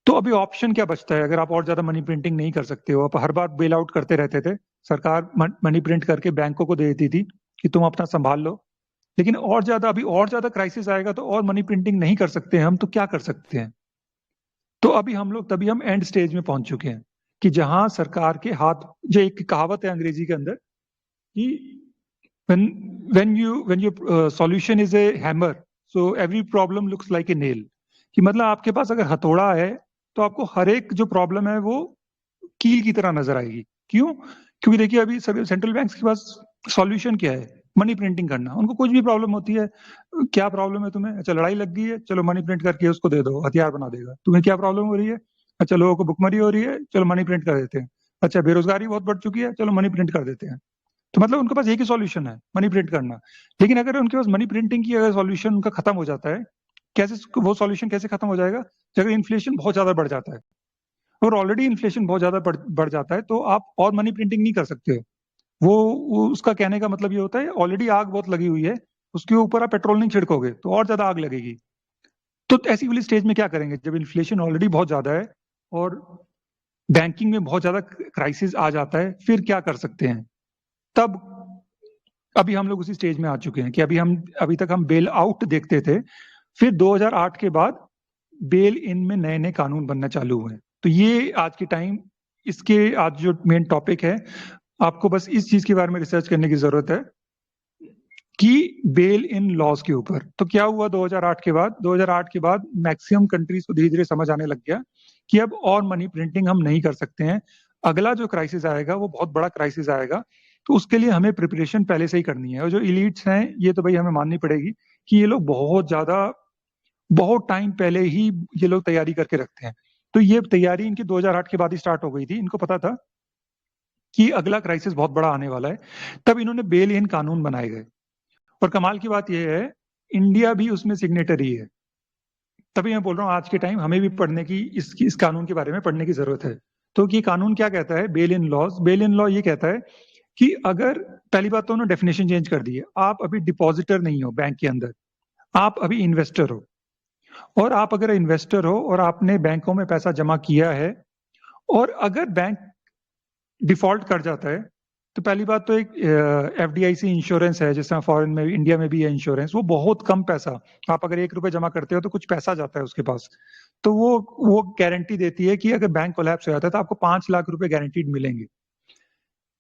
तो अभी ऑप्शन क्या बचता है? अगर आप और ज्यादा मनी प्रिंटिंग नहीं कर सकते हो, आप हर बार बेल आउट करते रहते थे, सरकार मनी प्रिंट करके बैंकों को दे देती थी कि तुम अपना संभाल लो, लेकिन और ज्यादा अभी और ज्यादा क्राइसिस आएगा तो और मनी प्रिंटिंग नहीं कर सकते हैं हम, तो क्या कर सकते हैं? तो अभी हम लोग तभी हम एंड स्टेज में पहुंच चुके हैं कि जहां सरकार के हाथ, जो एक कहावत है अंग्रेजी के अंदर कि when when your solution is a hammer, so every problem looks like a nail। कि मतलब आपके पास अगर हथौड़ा है तो आपको हर एक जो प्रॉब्लम है वो कील की तरह नजर आएगी। क्यों? क्योंकि देखिए अभी सभी सेंट्रल बैंक्स के पास सॉल्यूशन क्या है? मनी प्रिंटिंग करना। उनको कुछ भी प्रॉब्लम होती है, क्या प्रॉब्लम है तुम्हें? अच्छा लड़ाई लग गई है, चलो मनी प्रिंट करके उसको दे दो, हथियार बना देगा। तुम्हें क्या प्रॉब्लम हो रही है? अच्छा लोगों को भुखमरी हो रही है, चलो मनी प्रिंट कर देते हैं। अच्छा बेरोजगारी बहुत बढ़ चुकी है, चलो मनी प्रिंट कर देते हैं। तो मतलब उनके पास एक ही सॉल्यूशन है, मनी प्रिंट करना। लेकिन अगर उनके पास मनी प्रिंटिंग की अगर सॉल्यूशन उनका खत्म हो जाता है, कैसे वो सॉल्यूशन कैसे खत्म हो जाएगा? जब इन्फ्लेशन बहुत ज्यादा बढ़ जाता है, और ऑलरेडी इन्फ्लेशन बहुत ज्यादा बढ़ जाता है, तो आप और मनी प्रिंटिंग नहीं कर सकते हो। वो उसका कहने का मतलब ये होता है ऑलरेडी आग बहुत लगी हुई है, उसके ऊपर आप पेट्रोल नहीं छिड़कोगे तो और ज्यादा आग लगेगी। तो ऐसी वाली स्टेज में क्या करेंगे जब इन्फ्लेशन ऑलरेडी बहुत ज्यादा है और बैंकिंग में बहुत ज्यादा क्राइसिस आ जाता है, फिर क्या कर सकते हैं? तब अभी हम लोग उसी स्टेज में आ चुके हैं कि अभी तक हम बेल आउट देखते थे, फिर 2008 के बाद बेल इन में नए नए कानून बनना चालू हुए। तो ये आज के टाइम, इसके आज जो मेन टॉपिक है, आपको बस इस चीज के बारे में रिसर्च करने की जरूरत है कि बेल इन लॉज के ऊपर। तो क्या हुआ 2008 के बाद? 2008 के बाद मैक्सिमम कंट्रीज को धीरे धीरे समझ आने लग गया कि अब और मनी प्रिंटिंग हम नहीं कर सकते हैं। अगला जो क्राइसिस आएगा वो बहुत बड़ा क्राइसिस आएगा, तो उसके लिए हमें प्रिपरेशन पहले से ही करनी है। और जो इलीट्स हैं ये तो भाई हमें माननी पड़ेगी कि ये लोग बहुत ज्यादा, बहुत टाइम पहले ही ये लोग तैयारी करके रखते हैं। तो ये तैयारी इनकी 2008 के बाद ही स्टार्ट हो गई थी। इनको पता था कि अगला क्राइसिस बहुत बड़ा आने वाला है, तब इन्होंने बेल इन कानून बनाए गए। और कमाल की बात यह है, इंडिया भी उसमें सिग्नेटरी है। तभी मैं बोल रहा हूँ आज के टाइम हमें भी पढ़ने की, इस कानून के बारे में पढ़ने की जरूरत है। तो ये कानून क्या कहता है? Bail in laws, bail in law ये कहता है कि अगर, पहली बात तो उन्होंने डेफिनेशन चेंज कर दी है, आप अभी डिपॉजिटर नहीं हो बैंक के अंदर, आप अभी इन्वेस्टर हो। और आप अगर इन्वेस्टर हो और आपने बैंकों में पैसा जमा किया है, और अगर बैंक डिफॉल्ट कर जाता है, तो पहली बात तो एक एफडीआईसी इंश्योरेंस है, जिस तरह फॉरेन में, इंडिया में भी है इंश्योरेंस, वो बहुत कम पैसा, आप अगर 1 रुपए जमा करते हो तो कुछ पैसा जाता है उसके पास। तो वो गारंटी देती है कि अगर बैंक कोलैप्स हो जाता है तो आपको 5 लाख रुपए गारंटीड मिलेंगे।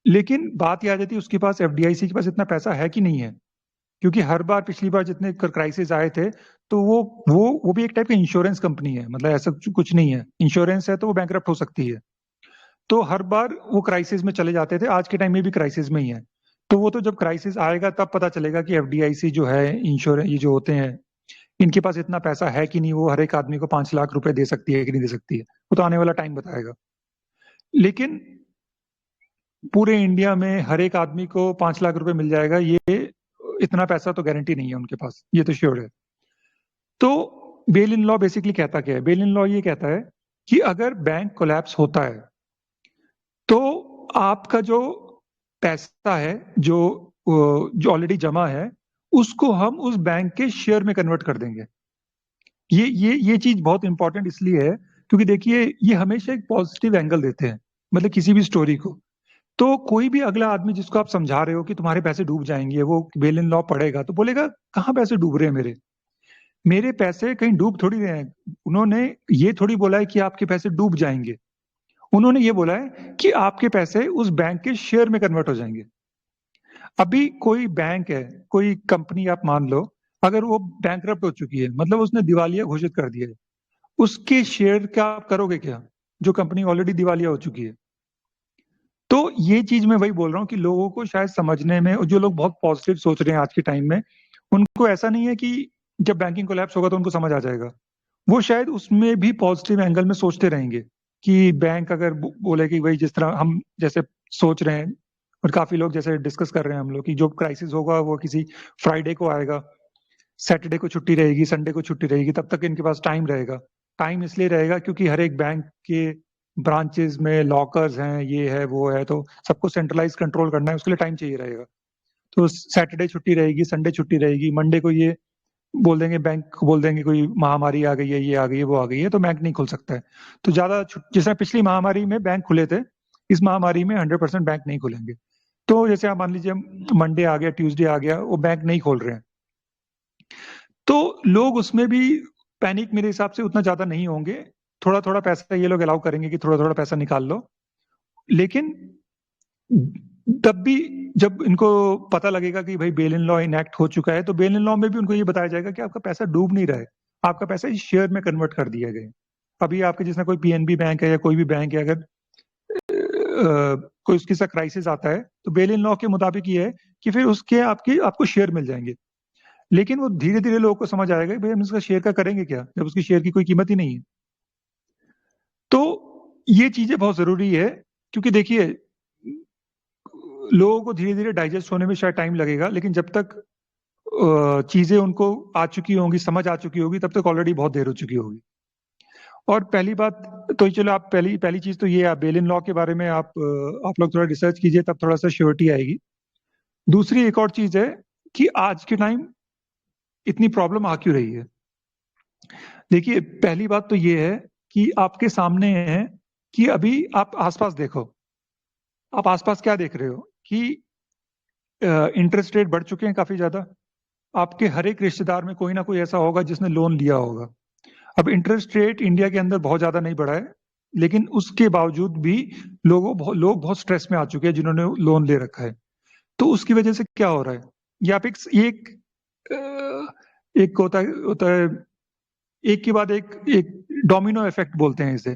लेकिन बात यह आ जाती है उसके पास, एफडीआईसी के पास इतना पैसा है कि नहीं है? क्योंकि हर बार, पिछली बार जितने क्राइसिस आए थे, तो वो भी एक टाइप का इंश्योरेंस कंपनी है, मतलब ऐसा कुछ नहीं है, इंश्योरेंस है तो वो बैंकरप्ट हो सकती है। तो हर बार वो क्राइसिस में चले जाते थे, आज के टाइम में भी क्राइसिस में ही है। तो वो तो जब क्राइसिस आएगा तब पता चलेगा कि एफडीआईसी जो है, इंश्योरेंस ये जो होते हैं, इनके पास इतना पैसा है कि नहीं, वो हर एक आदमी को 5 लाख रुपए दे सकती है कि नहीं दे सकती है, वो तो आने वाला टाइम बताएगा। लेकिन पूरे इंडिया में हर एक आदमी को 5 लाख रुपए मिल जाएगा, ये इतना पैसा तो गारंटी नहीं है उनके पास, ये तो श्योर है। तो बेल इन लॉ बेसिकली कहता क्या है? बेल इन लॉ ये कहता है कि अगर बैंक कोलैप्स होता है तो आपका जो पैसा है, जो ऑलरेडी जमा है, उसको हम उस बैंक के शेयर में कन्वर्ट कर देंगे। ये चीज बहुत इंपॉर्टेंट इसलिए है क्योंकि देखिए ये हमेशा एक पॉजिटिव एंगल देते हैं, मतलब किसी भी स्टोरी को। तो कोई भी अगला आदमी जिसको आप समझा रहे हो कि तुम्हारे पैसे डूब जाएंगे, वो बेल इन लॉ पढ़ेगा तो बोलेगा कहाँ पैसे डूब रहे हैं मेरे? मेरे पैसे कहीं डूब थोड़ी रहे हैं। उन्होंने ये थोड़ी बोला है कि आपके पैसे डूब जाएंगे, उन्होंने ये बोला है कि आपके पैसे उस बैंक के शेयर में कन्वर्ट हो जाएंगे। अभी कोई बैंक है, कोई कंपनी आप मान लो, अगर वो बैंकरप्ट हो चुकी है, मतलब उसने दिवालिया घोषित कर दिया है, उसके शेयर का आप करोगे क्या, जो कंपनी ऑलरेडी दिवालिया हो चुकी है? तो ये चीज मैं वही बोल रहा हूँ कि लोगों को शायद समझने में, और जो लोग बहुत पॉजिटिव सोच रहे हैं आज के टाइम में, उनको ऐसा नहीं है कि जब बैंकिंग कोलैप्स होगा तो उनको समझ आ जाएगा। वो शायद उसमें भी पॉजिटिव एंगल में सोचते रहेंगे कि बैंक अगर बोले कि भाई जिस तरह हम जैसे सोच रहे हैं, और काफी लोग जैसे डिस्कस कर रहे हैं हम लोग कि जो क्राइसिस होगा वो किसी फ्राइडे को आएगा, सैटरडे को छुट्टी रहेगी, संडे को छुट्टी रहेगी, तब तक इनके पास टाइम रहेगा। टाइम इसलिए रहेगा क्योंकि हर एक बैंक के ब्रांचेस में लॉकर्स हैं, ये है वो है, तो सबको सेंट्रलाइज कंट्रोल करना है, उसके लिए टाइम चाहिए रहेगा। तो सैटरडे छुट्टी रहेगी, संडे छुट्टी रहेगी, मंडे को ये बोल देंगे, बैंक को बोल देंगे कोई महामारी आ गई है, ये आ गई है, वो आ गई है, तो बैंक नहीं खुल सकता है। तो ज्यादा जैसे पिछली महामारी में बैंक खुले थे, इस महामारी में 100% बैंक नहीं खुलेंगे। तो जैसे आप मान लीजिए मंडे आ गया, ट्यूसडे आ गया, वो बैंक नहीं खोल रहे हैं, तो लोग उसमें भी पैनिक मेरे हिसाब से उतना ज्यादा नहीं होंगे। थोड़ा थोड़ा पैसा ये लोग अलाउ करेंगे कि थोड़ा थोड़ा पैसा निकाल लो, लेकिन तब भी जब इनको पता लगेगा कि भाई बेल इन लॉ इनएक्ट हो चुका है, तो बेल इन लॉ में भी उनको ये बताया जाएगा कि आपका पैसा डूब नहीं रहा है, आपका पैसा इस शेयर में कन्वर्ट कर दिया गया है। अभी आपके जिसमें कोई पीएनबी बैंक है या कोई भी बैंक है, अगर कोई उसके साथ क्राइसिस आता है, तो बेल इन लॉ के मुताबिक ये है कि फिर उसके आपको शेयर मिल जाएंगे। लेकिन वो धीरे धीरे लोगों को समझ आएगा कि भाई हम इसका शेयर का करेंगे क्या, जब उसकी शेयर की कोई कीमत ही नहीं है। तो ये चीजें बहुत जरूरी है, क्योंकि देखिए लोगों को धीरे धीरे डाइजेस्ट होने में शायद टाइम लगेगा, लेकिन जब तक चीजें उनको आ चुकी होंगी, समझ आ चुकी होगी, तब तक ऑलरेडी बहुत देर हो चुकी होगी। और पहली बात तो चलो, आप पहली पहली चीज तो ये, आप बेल इन लॉ के बारे में आप लोग थोड़ा रिसर्च कीजिए, तब थोड़ा सा श्योरिटी आएगी। दूसरी एक और चीज है कि आज के टाइम इतनी प्रॉब्लम आ क्यों रही है। देखिए पहली बात तो ये है कि आपके सामने है कि अभी आप आसपास देखो, आप आसपास क्या देख रहे हो कि इंटरेस्ट रेट बढ़ चुके हैं काफी ज्यादा। आपके हर एक रिश्तेदार में कोई ना कोई ऐसा होगा जिसने लोन लिया होगा। अब इंटरेस्ट रेट इंडिया के अंदर बहुत ज्यादा नहीं बढ़ा है, लेकिन उसके बावजूद भी लोग बहुत स्ट्रेस में आ चुके हैं जिन्होंने लोन ले रखा है। तो उसकी वजह से क्या हो रहा है, ये आप एक होता है एक के बाद एक डोमिनो इफेक्ट बोलते हैं इसे,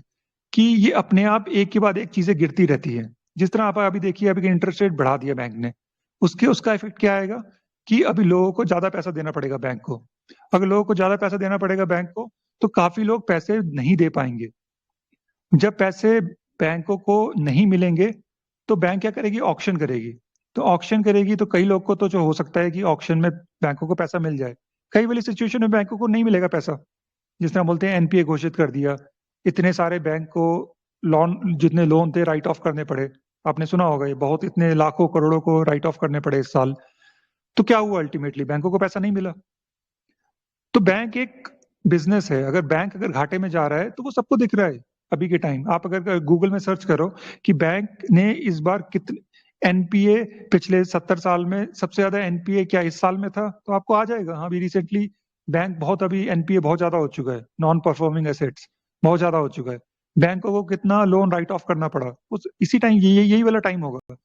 कि ये अपने आप एक के बाद एक चीजें गिरती रहती है। जिस तरह आप अभी देखिए, अभी इंटरेस्ट रेट बढ़ा दिया बैंक ने, उसका इफेक्ट क्या आएगा कि अभी लोगों को ज्यादा पैसा देना पड़ेगा बैंक को। अगर लोगों को ज्यादा पैसा देना पड़ेगा बैंक को, तो काफी लोग पैसे नहीं दे पाएंगे। जब पैसे बैंकों को नहीं मिलेंगे, तो बैंक क्या करेगी, ऑक्शन करेगी। तो ऑक्शन करेगी तो कई लोग को तो जो हो सकता है कि ऑक्शन में बैंकों को पैसा मिल जाए। कई वाली सिचुएशन में बैंकों को नहीं मिलेगा पैसा, जिस तरह बोलते हैं एनपीए घोषित कर दिया, इतने सारे बैंक को लोन, जितने लोन थे राइट ऑफ करने पड़े। आपने सुना होगा ये, बहुत इतने लाखों करोड़ों को राइट ऑफ करने पड़े इस साल। तो क्या हुआ, अल्टीमेटली बैंकों को पैसा नहीं मिला। तो बैंक एक बिजनेस है, अगर घाटे में जा रहा है तो वो सबको दिख रहा है। अभी के टाइम आप अगर गूगल में सर्च करो कि बैंक ने इस बार कितने एनपीए, पिछले 70 साल में सबसे ज्यादा एनपीए क्या इस साल में था, तो आपको आ जाएगा। हाँ, अभी रिसेंटली बैंक बहुत, अभी एनपीए बहुत ज्यादा हो चुका है, नॉन परफॉर्मिंग एसेट्स बहुत ज्यादा हो चुका है। बैंकों को कितना लोन राइट ऑफ करना पड़ा उस इसी टाइम, यही वाला टाइम होगा।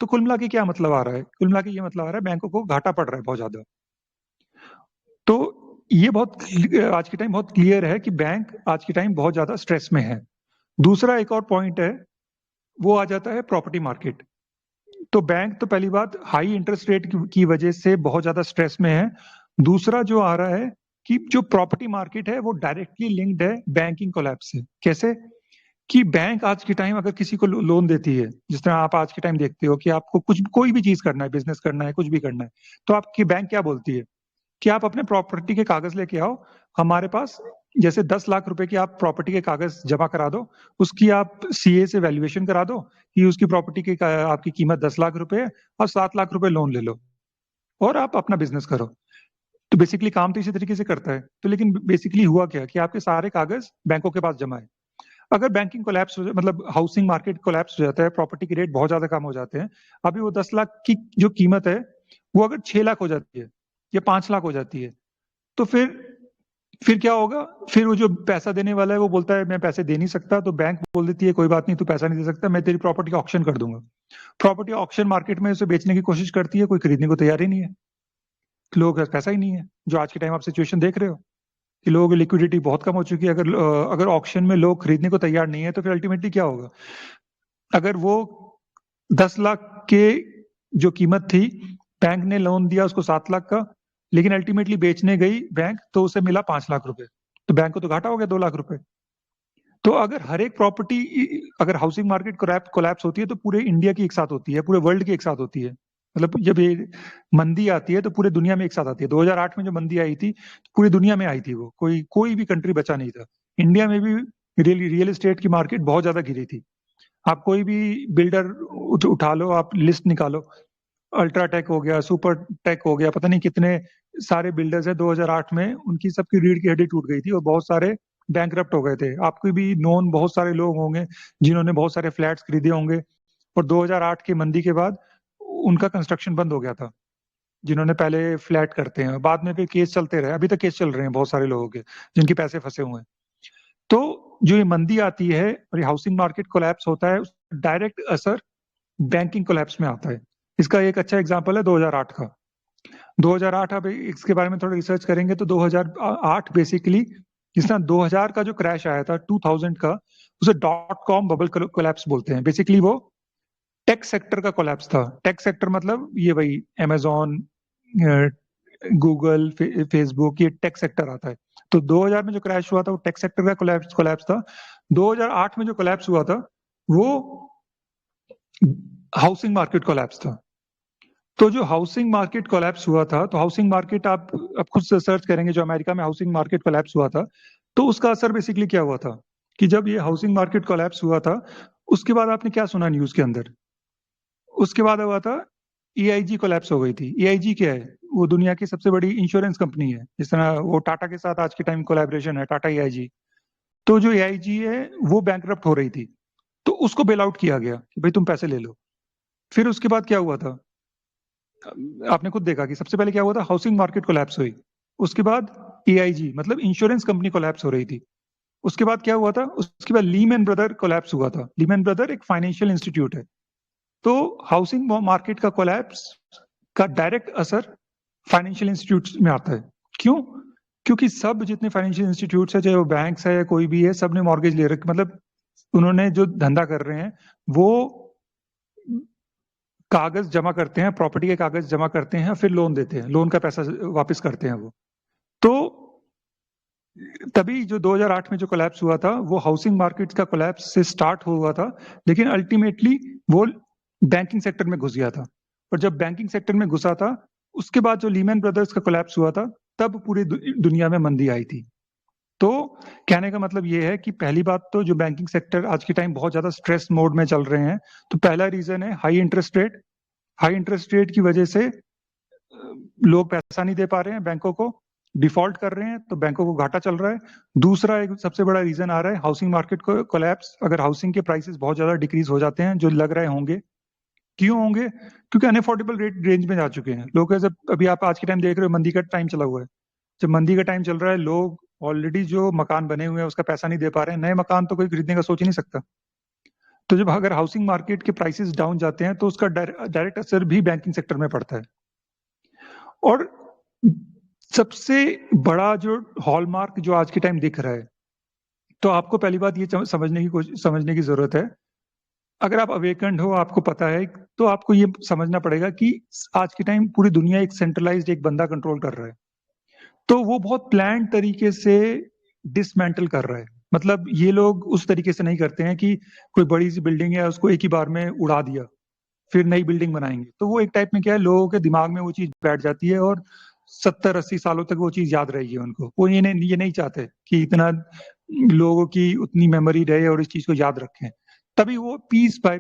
तो कुल मिला के क्या मतलब आ रहा है, कुल मिला के ये मतलब आ रहा है बैंकों को घाटा पड़ रहा है बहुत ज्यादा। तो ये आज के टाइम बहुत क्लियर है कि बैंक आज के टाइम बहुत ज्यादा स्ट्रेस में है। दूसरा एक और पॉइंट है, वो आ जाता है प्रॉपर्टी मार्केट। तो बैंक तो पहली बात हाई इंटरेस्ट रेट की वजह से बहुत ज्यादा स्ट्रेस में है। दूसरा जो आ रहा है कि जो प्रॉपर्टी मार्केट है वो डायरेक्टली लिंक्ड है बैंकिंग कोलैप्स से। कैसे कि बैंक आज के टाइम अगर किसी को लोन देती है, जिस तरह आप आज के टाइम देखते हो कि आपको कुछ कोई भी चीज करना है, बिजनेस करना है, कुछ भी करना है, तो आपकी बैंक क्या बोलती है कि आप अपने प्रॉपर्टी के कागज लेके आओ हमारे पास। जैसे 10 लाख रुपए की आप प्रॉपर्टी के कागज जमा करा दो, उसकी आप सीए से वैल्यूएशन करा दो कि उसकी प्रॉपर्टी की आपकी कीमत 10 लाख रुपए है, और 7 लाख रुपए लोन ले लो और आप अपना बिजनेस करो। तो बेसिकली काम तो इसी तरीके से करता है। तो लेकिन बेसिकली हुआ क्या कि आपके सारे कागज बैंकों के पास जमा है। अगर बैंकिंग कोलैप्स हो मतलब हाउसिंग मार्केट कोलैप्स हो जाता है, प्रॉपर्टी के रेट बहुत ज्यादा कम हो जाते हैं, अभी वो 10 लाख की जो कीमत है वो अगर 6 लाख हो जाती है या 5 लाख हो जाती है, तो फिर क्या होगा, फिर वो जो पैसा देने वाला है वो बोलता है मैं पैसे दे नहीं सकता, तो बैंक बोल देती है कोई बात नहीं, तू पैसा नहीं दे सकता, मैं तेरी प्रॉपर्टी का ऑक्शन कर दूंगा। प्रॉपर्टी ऑक्शन मार्केट में उसे बेचने की कोशिश करती है, कोई खरीदने को तैयार ही नहीं है, लोगों के पास पैसा ही नहीं है। जो आज के टाइम आप सिचुएशन देख रहे हो कि लोगों की लिक्विडिटी बहुत कम हो चुकी है। अगर ऑक्शन में लोग खरीदने को तैयार नहीं है, तो फिर अल्टीमेटली क्या होगा, अगर वो 10 लाख के जो कीमत थी, बैंक ने लोन दिया उसको 7 लाख का, लेकिन अल्टीमेटली बेचने गई बैंक तो उसे मिला 5 लाख रुपए, तो बैंक को तो घाटा हो गया 2 लाख रुपए। तो अगर हर एक प्रॉपर्टी, अगर हाउसिंग मार्केट कोलैप्स होती है तो पूरे इंडिया की एक साथ होती है, पूरे वर्ल्ड की एक साथ होती है। मतलब जब ये मंदी आती है तो पूरे दुनिया में एक साथ आती है। 2008 में जो मंदी आई थी, पूरी दुनिया में आई थी वो, कोई भी कंट्री बचा नहीं था। इंडिया में भी रियल एस्टेट की मार्केट बहुत ज्यादा गिरी थी। आप कोई भी बिल्डर उठा लो, आप लिस्ट निकालो, अल्ट्राटेक हो गया, सुपर टेक हो गया, पता नहीं कितने सारे बिल्डर्स हैं 2008 में उनकी सबकी रीढ़ की हड्डी टूट गई थी और बहुत सारे बैंकरप्ट हो गए थे। आपके भी नोन बहुत सारे लोग होंगे जिन्होंने बहुत सारे फ्लैट्स खरीदे होंगे और 2008 की मंदी के बाद उनका कंस्ट्रक्शन बंद हो गया था, जिन्होंने पहले फ्लैट करते हैं। बाद में फिर केस चलते रहे, अभी तक केस चल रहे हैं बहुत सारे लोगों के जिनके पैसे फंसे हुए हैं। तो जो ये मंदी आती है और ये हाउसिंग मार्केट कोलैप्स होता है, डायरेक्ट असर बैंकिंग कोलैप्स में आता है। इसका एक अच्छा एग्जांपल है 2008 का। 2008, अब इसके बारे में थोड़ा रिसर्च करेंगे तो 2008 बेसिकली जिस तरह 2000 का जो क्रैश आया था 2000 का, उसे डॉट कॉम बबल कोलैप्स बोलते हैं। बेसिकली वो टेक सेक्टर का कोलैप्स था। टेक सेक्टर मतलब ये वही अमेजोन, गूगल, फेसबुक, ये टेक सेक्टर आता है। तो 2000 में जो क्रैश हुआ था वो टेक सेक्टर का कोलैप्स था। 2008 में जो कोलैप्स हुआ था वो हाउसिंग मार्केट कोलैप्स था। तो जो हाउसिंग मार्केट कोलैप्स हुआ था, तो हाउसिंग मार्केट आप खुद से सर्च करेंगे, जो अमेरिका में हाउसिंग मार्केट कोलैप्स हुआ था, तो उसका असर बेसिकली क्या हुआ था कि जब ये हाउसिंग मार्केट कोलैप्स हुआ था उसके बाद आपने क्या सुना न्यूज के अंदर? उसके बाद हुआ था एआईजी कोलैप्स हो गई थी। एआईजी क्या है? वो दुनिया की सबसे बड़ी इंश्योरेंस कंपनी है। जिस तरह वो टाटा के साथ आज के टाइम कोलैबोरेशन है, टाटा एआईजी। तो जो एआईजी है वो बैंकरप्ट हो रही थी, तो उसको बेल आउट किया गया कि भाई तुम पैसे ले लो। फिर उसके बाद क्या हुआ था? आपने खुद देखा कि सबसे पहले क्या हुआ था, हाउसिंग मार्केट कोलैप्स हुई। उसके बाद एआईजी मतलब इंश्योरेंस कंपनी कोलैप्स हो रही थी। उसके बाद क्या हुआ था? उसके बाद लीमैन ब्रदर कोलैप्स हुआ था। लीमैन ब्रदर एक फाइनेंशियल इंस्टीट्यूट है। तो हाउसिंग मार्केट का कोलैप्स का डायरेक्ट असर फाइनेंशियल इंस्टीट्यूट्स में आता है। क्यों? क्योंकि सब जितने फाइनेंशियल इंस्टीट्यूट्स है, चाहे वो बैंक्स है या कोई भी है, सब ने मॉर्गेज ले रखे, मतलब उन्होंने जो धंधा कर रहे हैं वो कागज जमा करते हैं, प्रॉपर्टी के कागज जमा करते हैं, फिर लोन देते हैं, लोन का पैसा वापस करते हैं वो। तो तभी जो 2008 में जो कोलैप्स हुआ था वो हाउसिंग मार्केट का कोलैप्स से स्टार्ट हुआ था, लेकिन अल्टीमेटली वो बैंकिंग सेक्टर में घुस गया था। और जब बैंकिंग सेक्टर में घुसा था उसके बाद जो लीमैन ब्रदर्स का कोलैप्स हुआ था तब पूरी दुनिया में मंदी आई थी। तो कहने का मतलब ये है कि पहली बात तो जो बैंकिंग सेक्टर आज के टाइम बहुत ज्यादा स्ट्रेस मोड में चल रहे हैं, तो पहला रीजन है high interest rate. High interest rate की वजह से लोग पैसा नहीं दे पा रहे हैं बैंकों को, डिफॉल्ट कर रहे हैं, तो बैंकों को घाटा चल रहा है। दूसरा एक सबसे बड़ा रीजन आ रहा है हाउसिंग मार्केट को कोलैप्स। अगर हाउसिंग के प्राइसेस बहुत ज्यादा डिक्रीज हो जाते हैं, जो लग रहे होंगे, क्यों होंगे? क्योंकि अनअफोर्डेबल रेट रेंज में जा चुके हैं लोग। जब अभी आप आज के टाइम देख रहे हो, मंदी का टाइम चला हुआ है। जब मंदी का टाइम चल रहा है, लोग ऑलरेडी जो मकान बने हुए हैं उसका पैसा नहीं दे पा रहे हैं, नए मकान तो कोई खरीदने का सोच ही नहीं सकता। तो जब अगर हाउसिंग मार्केट के प्राइसेस डाउन जाते हैं तो उसका डायरेक्ट असर भी बैंकिंग सेक्टर में पड़ता है। और सबसे बड़ा जो हॉलमार्क जो आज के टाइम दिख रहा है, तो आपको पहली बात ये समझने की जरूरत है। अगर आप अवेकन्ड हो, आपको पता है, तो आपको ये समझना पड़ेगा कि आज के टाइम पूरी दुनिया एक सेंट्रलाइज्ड एक बंदा कंट्रोल कर रहा है। तो वो बहुत प्लान तरीके से डिसमेंटल कर रहा है। मतलब ये लोग उस तरीके से नहीं करते हैं कि कोई बड़ी सी बिल्डिंग है उसको एक ही बार में उड़ा दिया फिर नई बिल्डिंग बनाएंगे। तो वो एक टाइप में क्या है, लोगों के दिमाग में वो चीज बैठ जाती है और 70-80 सालों तक वो चीज याद रहेगी उनको। वो ये नहीं चाहते कि इतना लोगों की उतनी मेमोरी रहे और इस चीज को याद रखें। तभी वो पीस बाय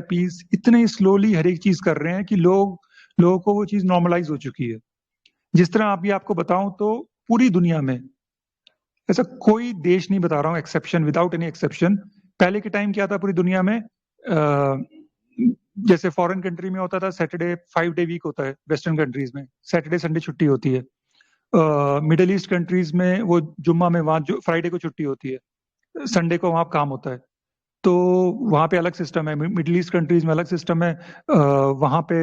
पीस इतने स्लोली हर एक चीज कर रहे हैं कि लोगों को वो चीज नॉर्मलाइज हो चुकी है। जिस तरह अभी आपको बताऊं तो पूरी दुनिया में ऐसा कोई देश नहीं बता रहा हूँ एक्सेप्शन, विदाउट एनी एक्सेप्शन। पहले के टाइम क्या था पूरी दुनिया में, जैसे फॉरेन कंट्री में होता था सैटरडे 5 डे वीक होता है, वेस्टर्न कंट्रीज में सैटरडे संडे छुट्टी होती है। मिडिल ईस्ट कंट्रीज में वो जुम्मा में वहाँ फ्राइडे को छुट्टी होती है, संडे को वहाँ काम होता है। तो वहाँ पे अलग सिस्टम है, मिडिल ईस्ट कंट्रीज में अलग सिस्टम है, वहाँ पे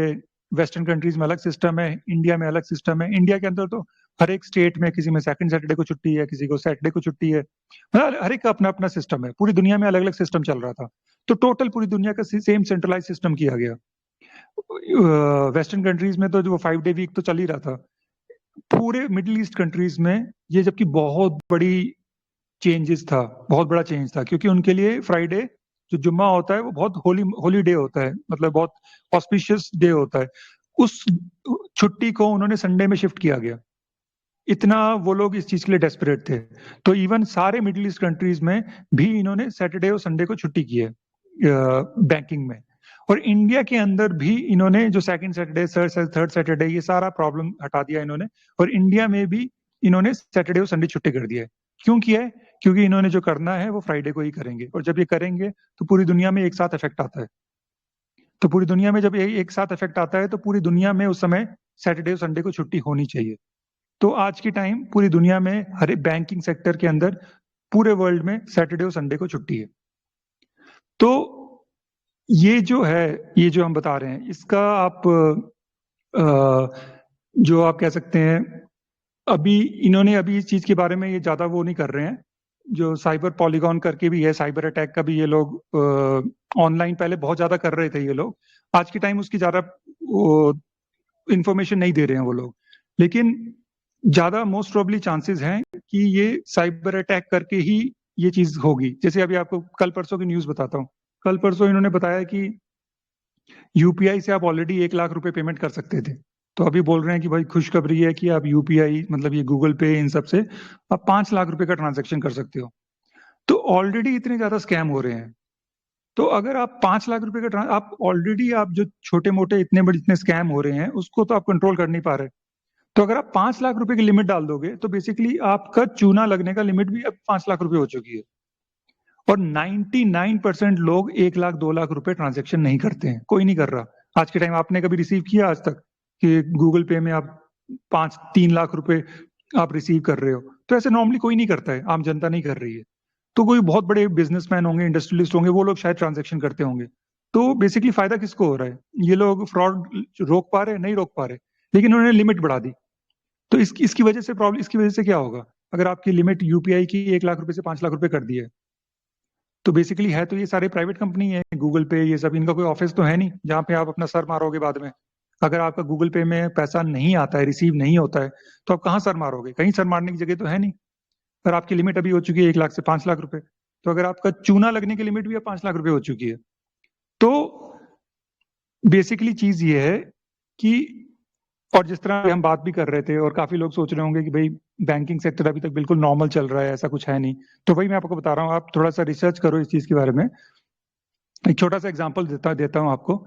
वेस्टर्न कंट्रीज में अलग सिस्टम है, इंडिया में अलग सिस्टम है। इंडिया के अंदर तो हर एक स्टेट में किसी में सेकंड सैटरडे को छुट्टी है, किसी को सैटरडे को छुट्टी है, मतलब हर एक का अपना अपना सिस्टम है। पूरी दुनिया में अलग अलग सिस्टम चल रहा था, तो टोटल पूरी दुनिया का सेम सेंट्रलाइज सिस्टम किया गया। वेस्टर्न कंट्रीज में तो जो 5 डे वीक तो चल ही रहा था। पूरे मिडिल ईस्ट कंट्रीज में ये जबकि बहुत बड़ी चेंजेस था, बहुत बड़ा चेंज था, क्योंकि उनके लिए फ्राइडे जो जुम्मा होता है वो बहुत होली डे होता है, मतलब बहुत ऑस्पिशियस डे होता है। उस छुट्टी को उन्होंने संडे में शिफ्ट किया गया। इतना वो लोग इस चीज के लिए डेस्परेट थे। तो इवन सारे मिडिल ईस्ट कंट्रीज में भी इन्होंने सैटरडे और संडे को छुट्टी की है बैंकिंग में। और इंडिया के अंदर भी इन्होंने जो सेकंड सैटरडे, थर्ड सैटरडे, ये सारा प्रॉब्लम हटा दिया इन्होंने, और इंडिया में भी इन्होंने सैटरडे और संडे छुट्टी कर दिया है। क्यों किया है? क्योंकि इन्होंने जो करना है वो फ्राइडे को ही करेंगे, और जब ये करेंगे तो पूरी दुनिया में एक साथ इफेक्ट आता है। तो पूरी दुनिया में जब एक साथ इफेक्ट आता है तो पूरी दुनिया में उस समय सैटरडे और संडे को छुट्टी होनी चाहिए। तो आज की टाइम पूरी दुनिया में हर एक बैंकिंग सेक्टर के अंदर पूरे वर्ल्ड में सैटरडे और संडे को छुट्टी है। तो ये जो है, ये जो हम बता रहे हैं, इसका आप जो आप कह सकते हैं, अभी इन्होंने अभी इस चीज के बारे में ये ज्यादा वो नहीं कर रहे हैं। जो साइबर पॉलीगॉन करके भी है, साइबर अटैक का भी ये लोग ऑनलाइन पहले बहुत ज्यादा कर रहे थे ये लोग। आज के टाइम उसकी ज्यादा इंफॉर्मेशन नहीं दे रहे हैं वो लोग, लेकिन ज्यादा मोस्ट प्रोबेबली चांसेस हैं कि ये साइबर अटैक करके ही ये चीज होगी। जैसे अभी आपको कल परसों की न्यूज बताता हूँ। कल परसों इन्होंने बताया कि यूपीआई से आप ऑलरेडी 1 लाख रुपए पेमेंट कर सकते थे, तो अभी बोल रहे हैं कि भाई खुशखबरी है कि आप यूपीआई मतलब ये गूगल पे इन सब से आप 5 लाख रुपए का ट्रांजैक्शन कर सकते हो। तो ऑलरेडी इतने ज्यादा स्कैम हो रहे हैं। तो अगर आप 5 लाख रुपए का आप ऑलरेडी आप जो छोटे मोटे इतने बड़े इतने स्कैम हो रहे हैं उसको तो आप कंट्रोल कर नहीं पा रहे। तो अगर आप 5 लाख रुपए की लिमिट डाल दोगे तो बेसिकली आपका चूना लगने का लिमिट भी अब 5 लाख रुपए हो चुकी है। और 99% लोग 1 लाख 2 लाख रुपए ट्रांजेक्शन नहीं करते हैं, कोई नहीं कर रहा। आज के टाइम आपने कभी रिसीव किया आज तक कि गूगल पे में आप 3 लाख रुपए आप रिसीव कर रहे हो? तो ऐसे नॉर्मली कोई नहीं करता है, आम जनता नहीं कर रही है। तो कोई बहुत बड़े बिजनेसमैन होंगे, इंडस्ट्रियलिस्ट होंगे, वो लोग शायद ट्रांजेक्शन करते होंगे। तो बेसिकली फायदा किसको हो रहा है? ये लोग फ्रॉड रोक पा रहे? नहीं रोक पा रहे, लेकिन उन्होंने लिमिट बढ़ा दी। तो इसकी वजह से प्रॉब्लम, इसकी वजह से क्या होगा? अगर आपकी लिमिट यूपीआई की 1 लाख रुपए से 5 लाख रुपए कर दी है, तो बेसिकली है तो ये सारे प्राइवेट कंपनी है, गूगल पे ये सब, इनका कोई ऑफिस तो है नहीं जहाँ पे आप अपना सर मारोगे बाद में। अगर आपका गूगल पे में पैसा नहीं आता है, रिसीव नहीं होता है, तो आप कहाँ सर मारोगे? कहीं सर मारने की जगह तो है नहीं। पर आपकी लिमिट अभी हो चुकी है 1 लाख से 5 लाख रुपए, तो अगर आपका चूना लगने की लिमिट भी 5 लाख रुपए हो चुकी है। तो बेसिकली चीज ये है कि, और जिस तरह हम बात भी कर रहे थे और काफी लोग सोच रहे होंगे कि भाई बैंकिंग सेक्टर अभी तक बिल्कुल नॉर्मल चल रहा है, ऐसा कुछ है नहीं। तो वही मैं आपको बता रहा हूँ, आप थोड़ा सा रिसर्च करो इस चीज के बारे में। एक छोटा सा एग्जांपल देता हूँ आपको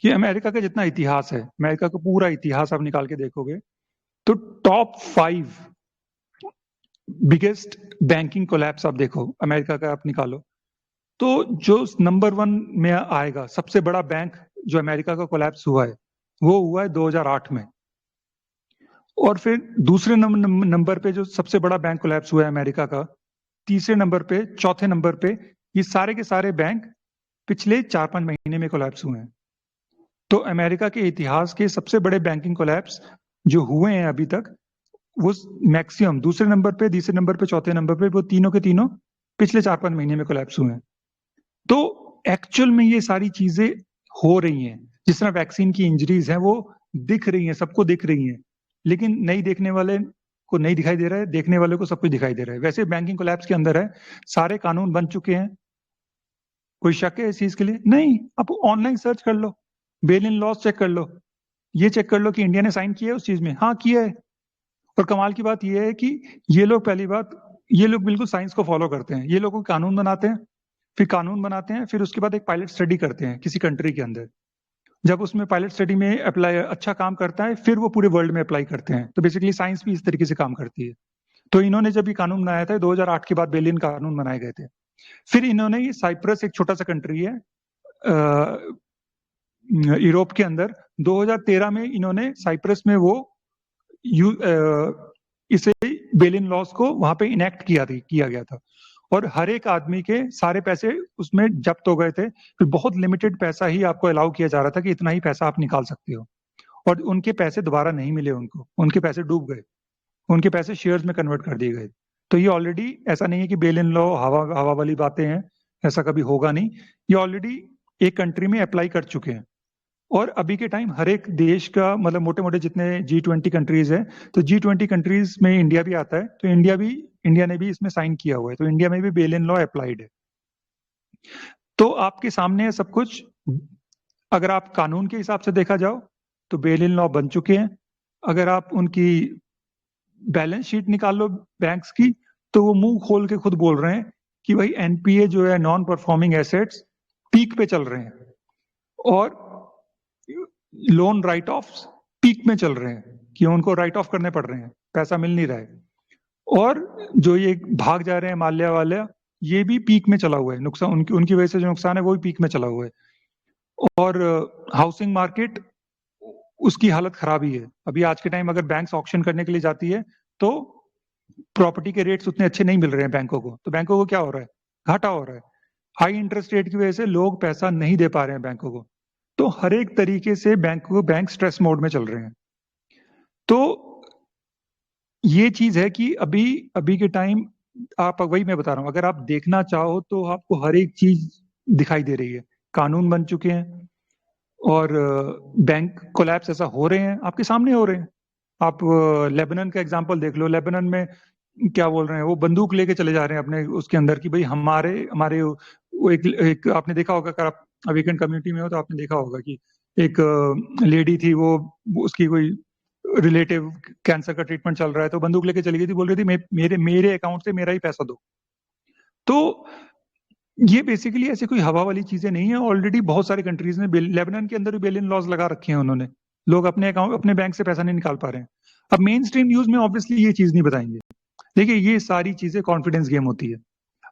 कि अमेरिका का जितना इतिहास है, अमेरिका का पूरा इतिहास आप निकाल के देखोगे तो टॉप 5 बिगेस्ट बैंकिंग कोलैप्स आप देखो अमेरिका का, आप निकालो तो जो नंबर 1 में आएगा सबसे बड़ा बैंक जो अमेरिका का कोलैप्स हुआ है, वो हुआ है 2008 में। और फिर दूसरे नंबर पे जो सबसे बड़ा बैंक कोलैप्स हुआ है अमेरिका का, तीसरे नंबर पे, चौथे नंबर पे, ये सारे के सारे बैंक पिछले 4-5 महीने में कोलैप्स हुए हैं। तो अमेरिका के इतिहास के सबसे बड़े बैंकिंग कोलैप्स जो हुए हैं अभी तक, वो मैक्सिमम दूसरे नंबर पे, तीसरे नंबर पे, चौथे नंबर पे, वो तीनों के तीनों पिछले 4-5 महीने में कोलैप्स हुए हैं। तो एक्चुअल में ये सारी चीजें हो रही हैं। जिस तरह वैक्सीन की इंजरीज हैं वो दिख रही हैं, सबको दिख रही हैं, लेकिन नहीं देखने वाले को नहीं दिखाई दे रहा है, देखने वाले को सब कुछ दिखाई दे रहा है। वैसे बैंकिंग कोलैप्स के अंदर है, सारे कानून बन चुके हैं। कोई शक है इस चीज के लिए? नहीं। आप ऑनलाइन सर्च कर लो, बेल इन लॉज चेक कर लो, ये चेक कर लो कि इंडिया ने साइन किया है उस चीज में। हाँ किया है। और कमाल की बात यह है कि ये लोग, पहली बात, ये लोग बिल्कुल साइंस को फॉलो करते हैं। ये लोग कानून बनाते हैं, फिर कानून बनाते हैं, फिर उसके बाद एक पायलट स्टडी करते हैं किसी कंट्री के अंदर। जब उसमें पायलट स्टडी में अप्लाई अच्छा काम करता है, फिर वो पूरे वर्ल्ड में अप्लाई करते हैं। तो बेसिकली साइंस भी इस तरीके से काम करती है। तो इन्होंने जब ये कानून बनाया था 2008 के बाद बेलियन कानून बनाए गए थे। फिर इन्होंने ये साइप्रस, एक छोटा सा कंट्री है यूरोप के अंदर, 2013 में इन्होंने साइप्रस में वो इसे बेलियन लॉस को वहां पे इनेक्ट किया गया था। और हर एक आदमी के सारे पैसे उसमें जब्त हो गए थे। फिर बहुत लिमिटेड पैसा ही आपको अलाउ किया जा रहा था कि इतना ही पैसा आप निकाल सकते हो। और उनके पैसे दोबारा नहीं मिले उनको, उनके पैसे डूब गए, उनके पैसे शेयर्स में कन्वर्ट कर दिए गए। तो ये ऑलरेडी, ऐसा नहीं है कि बेल इन लॉ हवा हवा वाली बातें हैं, ऐसा कभी होगा नहीं। ये ऑलरेडी एक कंट्री में अप्लाई कर चुके हैं। और अभी के टाइम हर एक देश का, मतलब मोटे मोटे जितने G20 कंट्रीज है, तो G20 कंट्रीज में इंडिया भी आता है। तो इंडिया ने भी इसमें साइन किया हुआ है। तो इंडिया में भी बेल इन लॉ अप्लाइड है। तो आपके सामने है सब कुछ। अगर आप कानून के हिसाब से देखा जाओ तो बेल इन लॉ बन चुके हैं। अगर आप उनकी बैलेंस शीट निकाल लो बैंक्स की, तो वो मुंह खोल के खुद बोल रहे हैं कि भाई एनपीए जो है, नॉन परफॉर्मिंग एसेट्स, पीक पे चल रहे हैं। और लोन राइट ऑफ पीक में चल रहे हैं कि उनको राइट ऑफ करने पड़ रहे हैं, पैसा मिल नहीं रहा है। और जो ये भाग जा रहे हैं माल्या वाले, ये भी पीक में चला हुआ है, नुकसान उनकी उनकी वजह से जो नुकसान है वो भी पीक में चला हुआ है। और हाउसिंग मार्केट, उसकी हालत खराब ही है। अभी आज के टाइम अगर बैंक्स ऑक्शन करने के लिए जाती है तो प्रॉपर्टी के रेट्स उतने अच्छे नहीं मिल रहे हैं बैंकों को, तो बैंकों को क्या हो रहा है, घाटा हो रहा है। हाई इंटरेस्ट रेट की वजह से लोग पैसा नहीं दे पा रहे हैं बैंकों को, तो हर एक तरीके से बैंक स्ट्रेस मोड में चल रहे हैं। तो ये चीज है कि अभी अभी के टाइम, आप वही मैं बता रहा हूँ, अगर आप देखना चाहो तो आपको हर एक चीज दिखाई दे रही है। कानून बन चुके हैं और बैंक कोलैप्स ऐसा हो रहे हैं, आपके सामने हो रहे हैं। आप लेबनान का एग्जांपल देख लो। लेबनान में क्या बोल रहे हैं, वो बंदूक लेके चले जा रहे हैं अपने उसके अंदर कि भाई हमारे हमारे वो एक आपने देखा होगा, अगर आप वीकेंड कम्युनिटी में हो तो आपने देखा होगा कि एक लेडी थी, वो उसकी कोई रिलेटिव कैंसर का ट्रीटमेंट चल रहा है, तो बंदूक लेके चली गई थी, बोल रही थी मेरे मेरे अकाउंट से मेरा ही पैसा दो। तो ये बेसिकली ऐसे कोई हवा वाली चीजें नहीं है। ऑलरेडी बहुत सारी कंट्रीज ने लेबनान के अंदर भी बेलियन लॉज लगा रखे हैं उन्होंने। लोग अपने अकाउंट अपने बैंक से पैसा नहीं निकाल पा रहे हैं। अब मेन स्ट्रीम न्यूज में ऑब्वियसली ये चीज नहीं बताएंगे। देखिए, ये सारी चीजें कॉन्फिडेंस गेम होती है।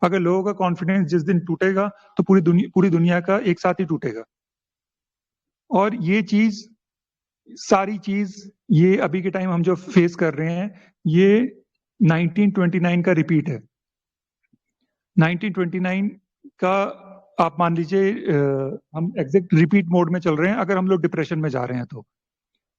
अगर लोगों का कॉन्फिडेंस जिस दिन टूटेगा तो पूरी दुनिया का एक साथ ही टूटेगा। और ये चीज, सारी चीज, ये अभी के टाइम हम जो फेस कर रहे हैं, ये 1929 का रिपीट है। 1929 का आप मान लीजिए, हम एग्जैक्ट रिपीट मोड में चल रहे हैं अगर हम लोग डिप्रेशन में जा रहे हैं तो।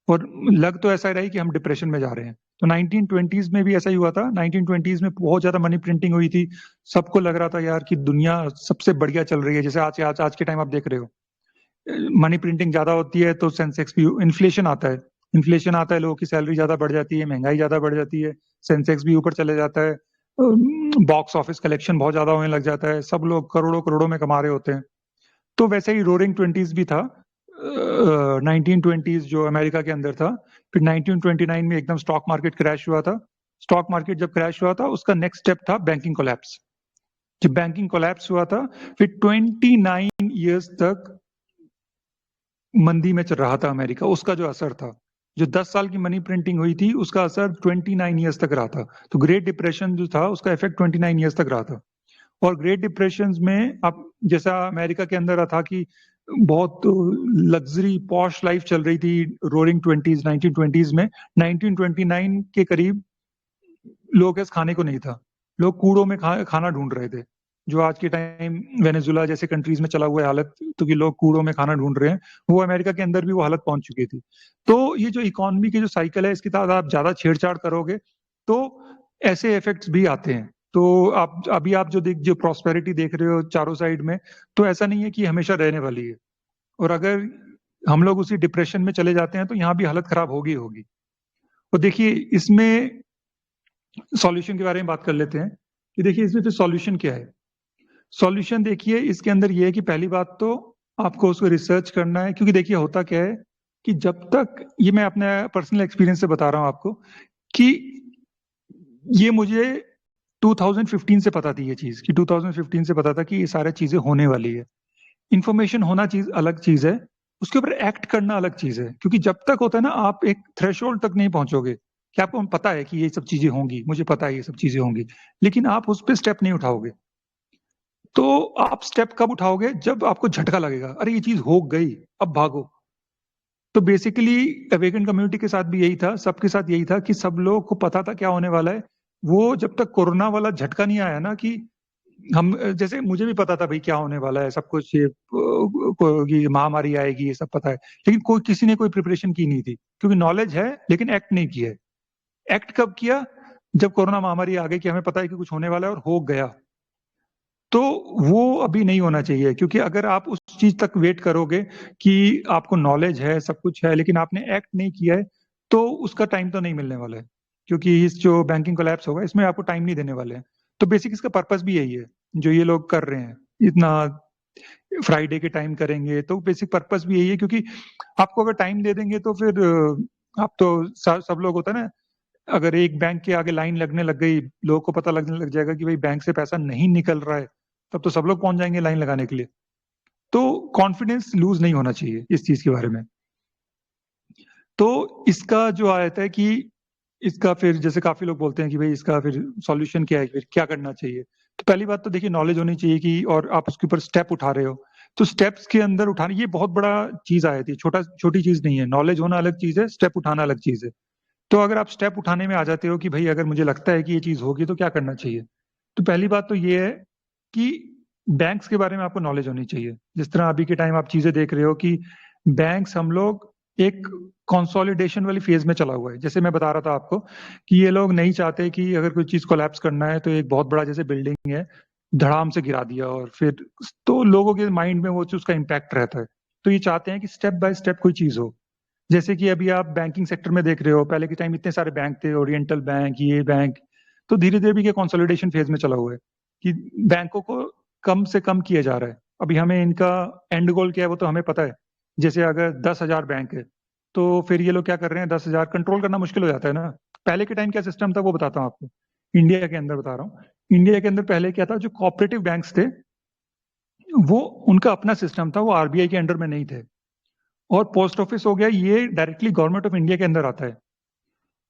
और लग तो ऐसा रहा है कि हम डिप्रेशन में जा रहे हैं। तो 1920s में भी ऐसा ही हुआ था। 1920s में बहुत ज्यादा मनी प्रिंटिंग हुई थी। सबको लग रहा था यार कि दुनिया सबसे बढ़िया चल रही है। जैसे आज के टाइम आप देख रहे हो, मनी प्रिंटिंग ज्यादा होती है तो सेंसेक्स भी, इन्फ्लेशन आता है। इन्फ्लेशन आता है, लोगों की सैलरी ज्यादा बढ़ जाती है, महंगाई ज्यादा बढ़ जाती है, सेंसेक्स भी ऊपर चले जाता है, बॉक्स ऑफिस कलेक्शन बहुत ज्यादा होने लग जाता है, सब लोग करोड़ों करोड़ों में कमा रहे होते हैं। तो वैसे ही रोरिंग ट्वेंटीज भी था। 1920s जो अमेरिका के अंदर था। फिर 1929 में एकदम स्टॉक मार्केट क्रैश हुआ था। स्टॉक मार्केट जब क्रैश हुआ था, उसका नेक्स्ट स्टेप था बैंकिंग कोलैप्स। जब बैंकिंग कोलैप्स हुआ था, फिर 29 ईयर्स तक मंदी में चल रहा था अमेरिका। उसका जो असर था, जो 10 साल की मनी प्रिंटिंग हुई थी, उसका असर 29 ईयर्स तक रहा था। तो ग्रेट डिप्रेशन जो था, उसका इफेक्ट 29 ईयर्स तक रहा था। और ग्रेट डिप्रेशन में अब जैसा अमेरिका के अंदर था कि बहुत लग्जरी पॉश लाइफ चल रही थी रोरिंग 1920s में। 1929 के करीब लोगों के पास खाने को नहीं था। लोग कूड़ों में खाना ढूंढ रहे थे। जो आज के टाइम वेनेजुला जैसे कंट्रीज में चला हुआ है हालत, तो कि लोग कूड़ों में खाना ढूंढ रहे हैं, वो अमेरिका के अंदर भी वो हालत पहुंच चुकी थी। तो ये जो इकोनॉमी की जो साइकिल है, इसके साथ आप ज्यादा छेड़छाड़ करोगे तो ऐसे इफेक्ट्स भी आते हैं। तो आप जो प्रॉस्पेरिटी देख रहे हो चारों साइड में, तो ऐसा नहीं है कि हमेशा रहने वाली है। और अगर हम लोग उसी डिप्रेशन में चले जाते हैं तो यहाँ भी हालत खराब होगी होगी। तो देखिए, इसमें सॉल्यूशन के बारे में बात कर लेते हैं कि देखिए इसमें फिर सॉल्यूशन क्या है। सॉल्यूशन देखिए, इसके अंदर ये है कि पहली बात तो आपको उसको रिसर्च करना है। क्योंकि देखिए होता क्या है कि जब तक, ये मैं अपने पर्सनल एक्सपीरियंस से बता रहा हूं आपको, कि ये मुझे 2015 से पता थी ये चीज, कि 2015 से पता था कि ये सारी चीजें होने वाली है। इंफॉर्मेशन होना चीज अलग चीज है, उसके ऊपर एक्ट करना अलग चीज है। क्योंकि जब तक होता है ना, आप एक थ्रेशोल्ड तक नहीं पहुंचोगे कि आपको पता है कि ये सब चीजें होंगी, मुझे पता है ये सब चीजें होंगी, लेकिन आप उस पर स्टेप नहीं उठाओगे। तो आप स्टेप कब उठाओगे, जब आपको झटका लगेगा, अरे ये चीज हो गई, अब भागो। तो बेसिकली अवेकन कम्युनिटी के साथ भी यही था, सबके साथ यही था कि सब लोगों को पता था क्या होने वाला है। वो जब तक कोरोना वाला झटका नहीं आया ना, कि हम, जैसे मुझे भी पता था भाई क्या होने वाला है, सब कुछ ये ये महामारी आएगी, ये सब पता है, लेकिन कोई किसी ने कोई प्रिपरेशन की नहीं थी। क्योंकि नॉलेज है लेकिन एक्ट नहीं किया है। एक्ट कब किया, जब कोरोना महामारी आ गई कि हमें पता है कि कुछ होने वाला है और हो गया। तो वो अभी नहीं होना चाहिए। क्योंकि अगर आप उस चीज तक वेट करोगे कि आपको नॉलेज है, सब कुछ है, लेकिन आपने एक्ट नहीं किया है, तो उसका टाइम तो नहीं मिलने वाला है। क्योंकि इस जो बैंकिंग कोलैप्स होगा, इसमें आपको टाइम नहीं देने वाले हैं। तो बेसिक इसका पर्पस भी यही है जो ये लोग कर रहे हैं, इतना फ्राइडे के टाइम करेंगे। तो बेसिक पर्पस भी यही है, क्योंकि आपको अगर टाइम दे देंगे तो फिर आप तो सब लोग होता है ना, अगर एक बैंक के आगे लाइन लगने लग गई, लोगों को पता लगने लग जाएगा कि भाई बैंक से पैसा नहीं निकल रहा है, तब तो सब लोग पहुंच जाएंगे लाइन लगाने के लिए। तो कॉन्फिडेंस लूज नहीं होना चाहिए इस चीज के बारे में। तो इसका जो आया है कि इसका फिर जैसे काफी लोग बोलते हैं कि भाई इसका फिर सॉल्यूशन क्या है, फिर क्या करना चाहिए। तो पहली बात तो देखिए नॉलेज होनी चाहिए कि, और आप उसके ऊपर स्टेप उठा रहे हो तो स्टेप्स के अंदर उठाने, ये बहुत बड़ा चीज आई थी, छोटी चीज नहीं है। नॉलेज होना अलग चीज है, स्टेप उठाना अलग चीज है। तो अगर आप स्टेप उठाने में आ जाते हो कि भाई अगर मुझे लगता है कि ये चीज होगी तो क्या करना चाहिए, तो पहली बात तो ये है कि बैंक्स के बारे में आपको नॉलेज होनी चाहिए। जिस तरह अभी के टाइम आप चीजें देख रहे हो कि बैंक्स, हम लोग एक कंसोलिडेशन वाली फेज में चला हुआ है। जैसे मैं बता रहा था आपको कि ये लोग नहीं चाहते कि अगर कोई चीज कोलैप्स करना है तो एक बहुत बड़ा जैसे बिल्डिंग है धड़ाम से गिरा दिया, और फिर तो लोगों के माइंड में वो चीज का इम्पैक्ट रहता है। तो ये चाहते हैं कि स्टेप बाय स्टेप कोई चीज हो। जैसे कि अभी आप बैंकिंग सेक्टर में देख रहे हो, पहले के टाइम इतने सारे बैंक थे, ओरिएंटल बैंक, ये बैंक, तो धीरे धीरे भी ये कंसोलिडेशन फेज में चला हुआ है कि बैंकों को कम से कम किया जा रहा है। अभी हमें इनका एंड गोल क्या है वो तो हमें पता है। जैसे अगर 10,000 बैंक है तो फिर ये लोग क्या कर रहे हैं, 10,000 कंट्रोल करना मुश्किल हो जाता है ना। पहले के टाइम क्या सिस्टम था वो बताता हूँ आपको, इंडिया के अंदर बता रहा हूँ। इंडिया के अंदर पहले क्या था, जो कोऑपरेटिव बैंक्स थे वो, उनका अपना सिस्टम था, वो आरबीआई के अंडर में नहीं थे। और पोस्ट ऑफिस हो गया, ये डायरेक्टली गवर्नमेंट ऑफ इंडिया के अंदर आता है।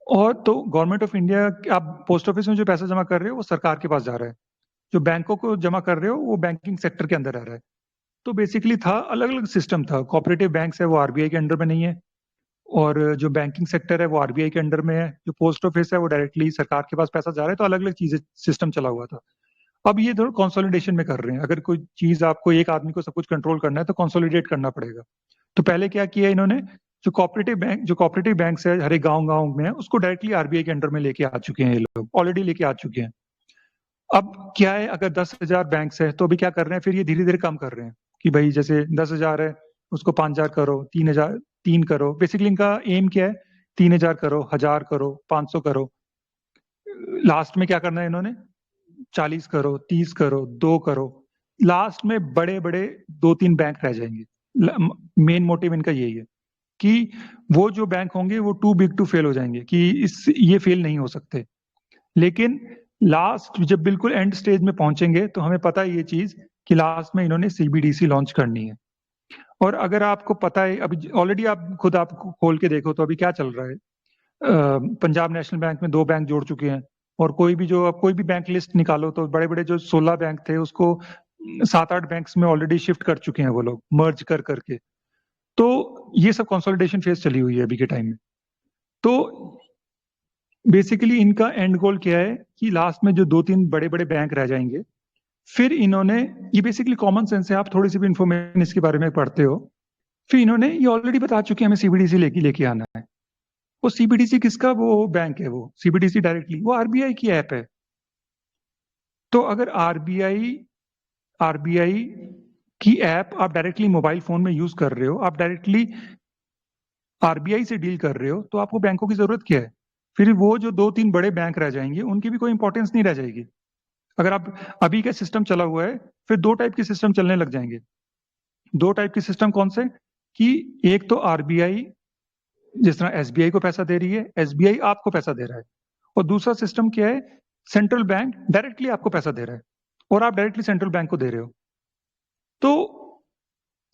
और तो गवर्नमेंट ऑफ इंडिया, आप पोस्ट ऑफिस में जो पैसा जमा कर रहे हो वो सरकार के पास जा रहा है, जो बैंकों को जमा कर रहे हो वो बैंकिंग सेक्टर के अंदर रह रहा है। तो बेसिकली था, अलग अलग सिस्टम था। कोऑपरेटिव बैंक्स है वो आरबीआई के अंडर में नहीं है, और जो बैंकिंग सेक्टर है वो आरबीआई के अंडर में है। जो पोस्ट ऑफिस है वो डायरेक्टली सरकार के पास पैसा जा रहा है। तो अलग अलग चीजें, सिस्टम चला हुआ था। अब ये थोड़ा कंसोलिडेशन में कर रहे हैं। अगर कोई चीज, आपको एक आदमी को सब कुछ कंट्रोल करना है तो कंसोलिडेट करना पड़ेगा। तो पहले क्या किया इन्होंने, जो कोऑपरेटिव बैंक्स है हर एक गांव गांव में है, उसको डायरेक्टली आरबीआई के अंडर में लेके आ चुके हैं। ये लोग ऑलरेडी लेके आ चुके हैं। अब क्या है, अगर 10,000 बैंक्स है तो अभी क्या कर रहे हैं, फिर ये धीरे धीरे कम कर रहे हैं कि भाई जैसे 10,000 है उसको 5,000 करो, 3,000, 3 करो। बेसिकली इनका एम क्या है, 3,000 करो, 1,000 करो, 500 करो। लास्ट में क्या करना है इन्होंने, 40 करो, 30 करो, 2 करो। लास्ट में बड़े बड़े 2-3 बैंक रह जाएंगे। मेन मोटिव इनका यही है कि वो जो बैंक होंगे वो टू बिग टू फेल हो जाएंगे, कि ये फेल नहीं हो सकते। लेकिन लास्ट जब बिल्कुल एंड स्टेज में पहुंचेंगे तो हमें पता है ये चीज कि लास्ट में इन्होंने सीबीडीसी लॉन्च करनी है। और अगर आपको पता है, अभी ऑलरेडी आप खुद आप खोल के देखो तो अभी क्या चल रहा है। पंजाब नेशनल बैंक में 2 बैंक जोड़ चुके हैं। और कोई भी, जो आप कोई भी बैंक लिस्ट निकालो तो बड़े बड़े जो 16 बैंक थे उसको 7-8 बैंक्स में ऑलरेडी शिफ्ट कर चुके हैं वो लोग, मर्ज कर करके। तो ये सब कंसोलिडेशन फेज चली हुई है अभी के टाइम में। तो बेसिकली इनका एंड गोल क्या है कि लास्ट में जो 2-3 बड़े बड़े बैंक रह जाएंगे, फिर इन्होंने, ये बेसिकली कॉमन सेंस है, आप थोड़ी सी भी इंफॉर्मेशन इसके बारे में पढ़ते हो, फिर इन्होंने ये ऑलरेडी बता चुके हैं हमें सीबीडीसी लेके लेके आना है। वो सीबीडीसी किसका, वो बैंक है, वो सीबीडीसी डायरेक्टली वो आरबीआई की ऐप है। तो अगर आरबीआई आरबीआई की ऐप आप डायरेक्टली मोबाइल फोन में यूज कर रहे हो, आप डायरेक्टली आरबीआई से डील कर रहे हो, तो आपको बैंकों की जरूरत क्या है। फिर वो जो 2-3 बड़े बैंक रह जाएंगे उनकी भी कोई इंपॉर्टेंस नहीं रह जाएगी। अगर आप, अभी का सिस्टम चला हुआ है, फिर 2 टाइप के सिस्टम चलने लग जाएंगे। 2 टाइप के सिस्टम कौन से, कि एक तो आरबीआई जिस तरह एसबीआई को पैसा दे रही है, एसबीआई आपको पैसा दे रहा है। और दूसरा सिस्टम क्या है, सेंट्रल बैंक डायरेक्टली आपको पैसा दे रहा है और आप डायरेक्टली सेंट्रल बैंक को दे रहे हो। तो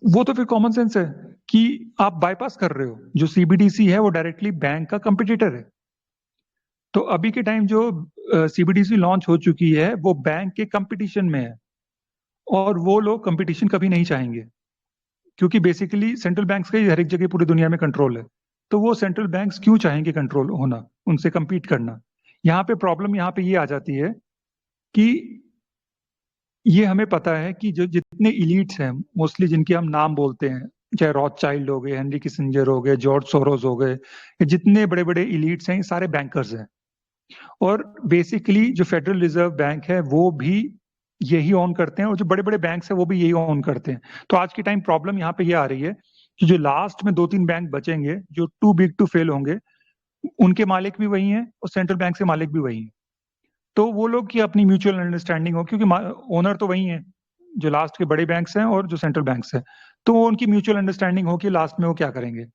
वो तो फिर कॉमन सेंस है कि आप बाईपास कर रहे हो। जो सीबीडीसी है वो डायरेक्टली बैंक का कंपिटिटर है। तो अभी के टाइम जो सीबीडीसी लॉन्च हो चुकी है वो बैंक के कंपटीशन में है, और वो लोग कंपटीशन कभी नहीं चाहेंगे, क्योंकि बेसिकली सेंट्रल बैंक्स का ही हर एक जगह पूरी दुनिया में कंट्रोल है। तो वो सेंट्रल बैंक्स क्यों चाहेंगे कंट्रोल होना, उनसे compete करना। यहाँ पे प्रॉब्लम यहाँ पे ये आ जाती है कि ये हमें पता है कि जो जितने इलीट्स हैं, मोस्टली जिनके हम नाम बोलते हैं, चाहे रॉथचाइल्ड हो गए, हेनरी किसिंजर हो गए, जॉर्ज सोरोस हो गए, ये जितने बड़े बड़े इलीट्स हैं ये सारे बैंकर्स हैं। और बेसिकली जो फेडरल रिजर्व बैंक है वो भी यही ऑन करते हैं, और जो बड़े बड़े बैंक्स हैं वो भी यही ऑन करते हैं। तो आज के टाइम प्रॉब्लम यहाँ पे ये आ रही है कि जो लास्ट में 2-3 बैंक बचेंगे जो टू बिग टू फेल होंगे, उनके मालिक भी वही हैं और सेंट्रल बैंक के मालिक भी वही हैं। तो वो लोग की अपनी म्यूचुअल अंडरस्टैंडिंग हो, क्योंकि ओनर तो वही है, जो लास्ट के बड़े बैंक्स हैं और जो सेंट्रल बैंक्स हैं। तो वो उनकी म्यूचुअल अंडरस्टैंडिंग हो कि लास्ट में वो क्या करेंगे।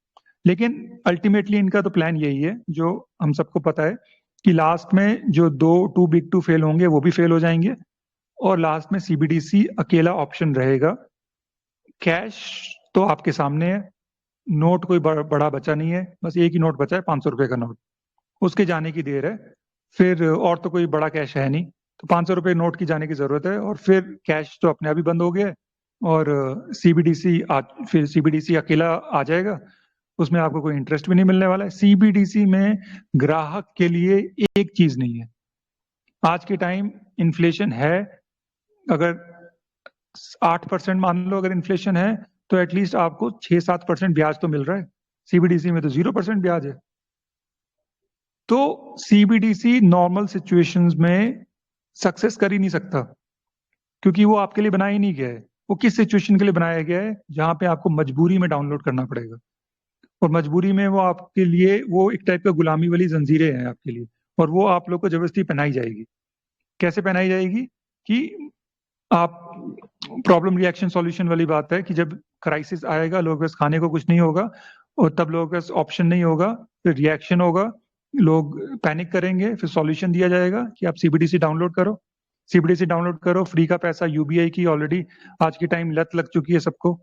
लेकिन अल्टीमेटली इनका तो प्लान यही है, जो हम सबको पता है, कि लास्ट में जो टू बिग टू फेल होंगे वो भी फेल हो जाएंगे, और लास्ट में सीबीडीसी अकेला ऑप्शन रहेगा कैश तो आपके सामने है, नोट कोई बड़ा बचा नहीं है, बस एक ही नोट बचा है, 500 रुपए का नोट, उसके जाने की देर है। फिर और तो कोई बड़ा कैश है नहीं, तो 500 रुपए नोट की जाने की जरूरत है, और फिर कैश तो अपने आप ही बंद हो गया है। और फिर सीबीडीसी अकेला आ जाएगा, उसमें आपको कोई इंटरेस्ट भी नहीं मिलने वाला है। सीबीडीसी में ग्राहक के लिए एक चीज नहीं है। आज के टाइम इन्फ्लेशन है, अगर 8% मान लो अगर इन्फ्लेशन है, तो एटलीस्ट आपको 6-7% ब्याज तो मिल रहा है। सीबीडीसी में तो 0% ब्याज है। तो सीबीडीसी नॉर्मल सिचुएशंस में सक्सेस कर ही नहीं सकता, क्योंकि वो आपके लिए बनाया ही नहीं गया है। वो किस सिचुएशन के लिए बनाया गया है, जहां पे आपको मजबूरी में डाउनलोड करना पड़ेगा, और मजबूरी में वो आपके लिए वो एक टाइप का गुलामी वाली जंजीरें हैं आपके लिए, और वो आप लोग को जबरदस्ती पहनाई जाएगी। कैसे पहनाई जाएगी कि आप प्रॉब्लम रिएक्शन सॉल्यूशन वाली बात है कि जब क्राइसिस आएगा, लोगों के पास खाने को कुछ नहीं होगा, और तब लोगों के पास ऑप्शन नहीं होगा, फिर रिएक्शन होगा, लोग पैनिक करेंगे, फिर सॉल्यूशन दिया जाएगा कि आप सीबीडीसी डाउनलोड करो। सीबीडीसी डाउनलोड करो, फ्री का पैसा, यूबीआई की ऑलरेडी आज के टाइम लत लग चुकी है सबको।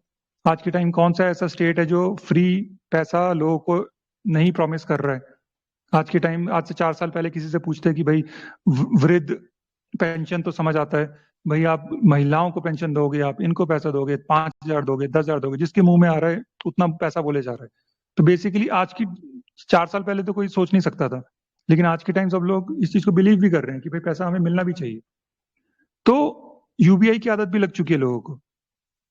आज के टाइम कौन सा ऐसा स्टेट है जो फ्री पैसा लोगों को नहीं प्रॉमिस कर रहा है? आज के टाइम, आज से 4 साल पहले किसी से पूछते कि भाई वृद्ध पेंशन तो समझ आता है, भाई आप महिलाओं को पेंशन दोगे, आप इनको पैसा दोगे, 5,000 दोगे, 10,000 दोगे, जिसके मुंह में आ रहा है उतना पैसा बोले जा रहा है। तो बेसिकली आज की 4 साल पहले तो कोई सोच नहीं सकता था, लेकिन आज के टाइम सब लोग इस चीज को बिलीव भी कर रहे हैं कि भाई पैसा हमें मिलना भी चाहिए। तो यूबीआई की आदत भी लग चुकी है लोगों को।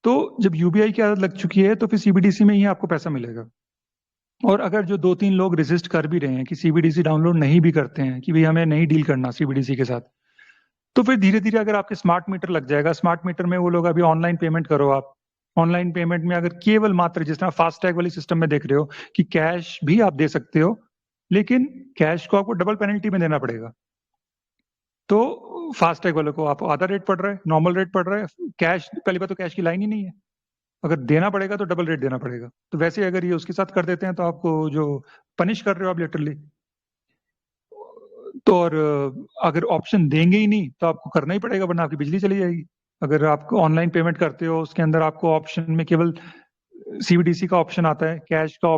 तो जब यूबीआई की आदत लग चुकी है, तो फिर सीबीडीसी में ही आपको पैसा मिलेगा। और अगर जो 2-3 लोग रेजिस्ट कर भी रहे हैं कि सीबीडीसी डाउनलोड नहीं भी करते हैं, कि भाई हमें नहीं डील करना सीबीडीसी के साथ, तो फिर धीरे धीरे अगर आपके स्मार्ट मीटर लग जाएगा, स्मार्ट मीटर में वो लोग अभी ऑनलाइन पेमेंट करो आप, ऑनलाइन पेमेंट में अगर केवल मात्र जिस तरह फास्टैग वाली सिस्टम में देख रहे हो कि कैश भी आप दे सकते हो, लेकिन कैश को आपको डबल पेनल्टी में देना पड़ेगा। तो फास्टैग वालों को आप आधा रेट पड़ रहा है, नॉर्मल रेट पड़ रहा है, कैश पहली बात तो कैश की लाइन ही नहीं है, अगर देना पड़ेगा तो डबल रेट देना पड़ेगा। तो वैसे अगर ये उसके साथ कर देते हैं, तो आपको जो पनिश कर रहे हो आप लिटरली, तो और अगर ऑप्शन देंगे ही नहीं तो आपको करना ही पड़ेगा, वरना आपकी बिजली चली जाएगी। अगर आप ऑनलाइन पेमेंट करते हो, उसके अंदर आपको ऑप्शन में केवल सीबीडीसी का ऑप्शन आता है, कैश का